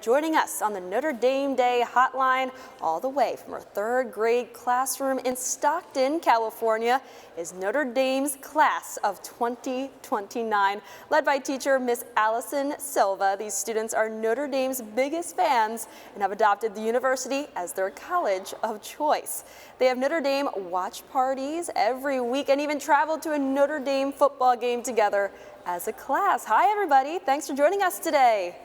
Joining us on the Notre Dame Day hotline, all the way from her third grade classroom in Stockton, California, is Notre Dame's class of 2029, led by teacher Miss SILVA. These students are Notre Dame's biggest fans and have adopted the university as their college of choice. They have Notre Dame watch parties every week and even traveled to a Notre Dame football game together as a class. Hi, everybody. Thanks for joining us today.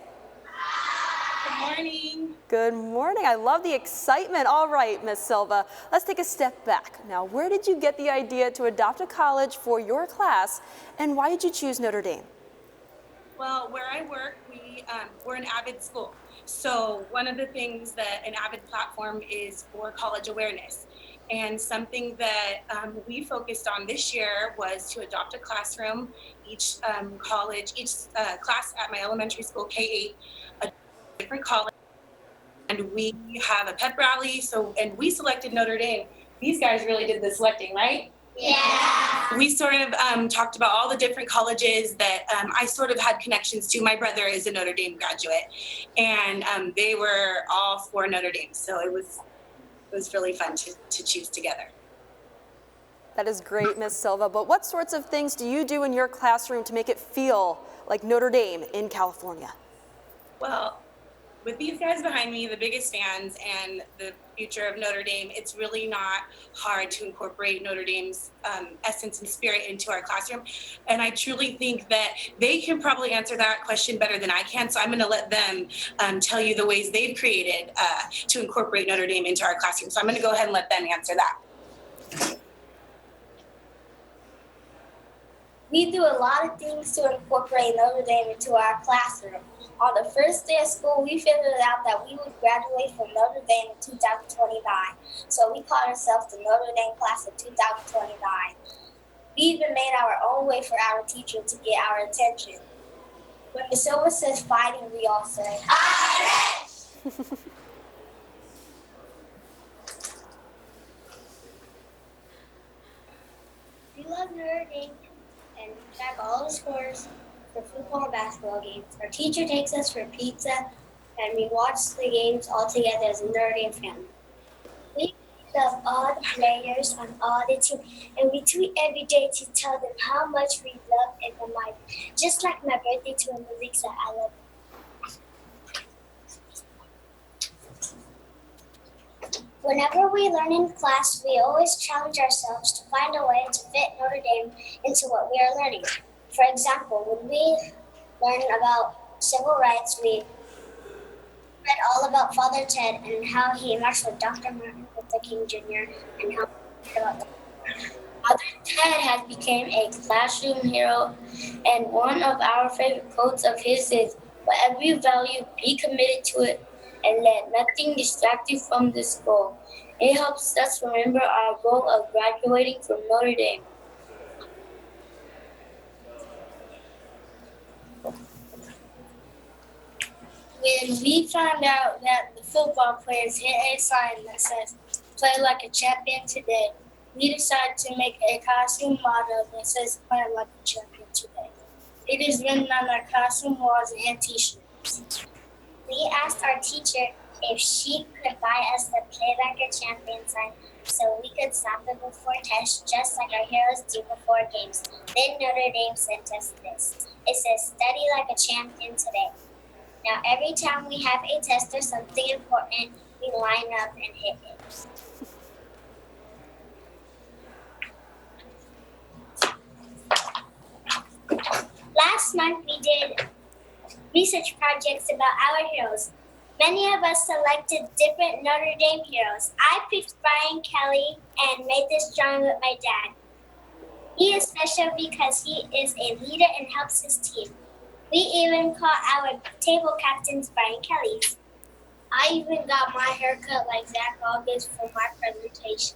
Good morning. Good morning. I love the excitement. All right, Miss Silva, let's take a step back. Now, where did you get the idea to adopt a college for your class, and why did you choose Notre Dame? Well, where I work, we're an AVID school. So one of the things that an AVID platform is for college awareness. And something that we focused on this year was to adopt a classroom. Each class at my elementary school, K-8, a different college. And we have a pep rally, and we selected Notre Dame. These guys really did the selecting, right? Yeah. We sort of talked about all the different colleges that I sort of had connections to. My brother is a Notre Dame graduate, and they were all for Notre Dame. So it was really fun to choose together. That is great, Miss Silva. But what sorts of things do you do in your classroom to make it feel like Notre Dame in California? Well, with these guys behind me, the biggest fans and the future of Notre Dame, it's really not hard to incorporate Notre Dame's essence and spirit into our classroom. And I truly think that they can probably answer that question better than I can. So I'm going to let them tell you the ways they've created to incorporate Notre Dame into our classroom. So I'm going to go ahead and let them answer that. We do a lot of things to incorporate Notre Dame into our classroom. On the first day of school, we figured out that we would graduate from Notre Dame in 2029. So we called ourselves the Notre Dame class of 2029. We even made our own way for our teacher to get our attention. When Miss Silva says fighting, we all say, "Irish!" We love Notre Dame and track all the scores for football and basketball games. Our teacher takes us for pizza, and we watch the games all together as a Notre Dame family. We love all the players on all the team, and we tweet every day to tell them how much we love and admire them. Just like my birthday twin, Melissa, I love them. Whenever we learn in class, we always challenge ourselves to find a way to fit Notre Dame into what we are learning. For example, when we learn about civil rights, we read all about Father Ted and how he marched with Dr. Martin Luther King Jr. and how about Father Ted has become a classroom hero, and one of our favorite quotes of his is, "Whatever you value, be committed to it, and let nothing distract you from this goal." It helps us remember our goal of graduating from Notre Dame. When we found out that the football players hit a sign that says, "Play like a champion today," we decided to make a costume motto that says, "Play like a champion today." It is written on our classroom walls and t-shirts. We asked our teacher if she could buy us the "Play like a champion" sign so we could stop it before tests, just like our heroes do before games. Then Notre Dame sent us this. It says, "Study like a champion today." Now, every time we have a test or something important, we line up and hit it. Last month, we did research projects about our heroes. Many of us selected different Notre Dame heroes. I picked Brian Kelly and made this drawing with my dad. He is special because he is a leader and helps his team. We even call our table captains Brian Kellys. I even got my hair cut like Zach August for my presentation.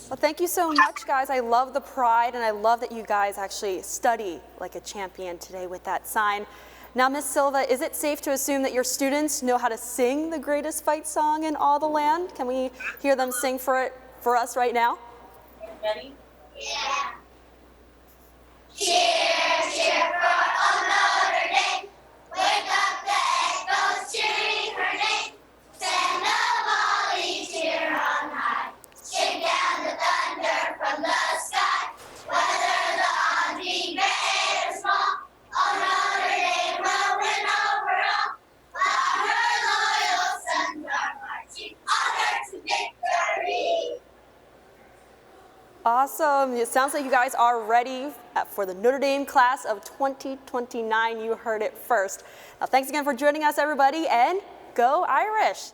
Well, thank you so much, guys. I love the pride, and I love that you guys actually study like a champion today with that sign. Now, Miss Silva, is it safe to assume that your students know how to sing the greatest fight song in all the land? Can we hear them sing for us right now? Ready? Yeah. Cheer, cheer for Notre Dame. Awesome. It sounds like you guys are ready for the Notre Dame class of 2029. You heard it first. Now, thanks again for joining us, everybody, and go Irish!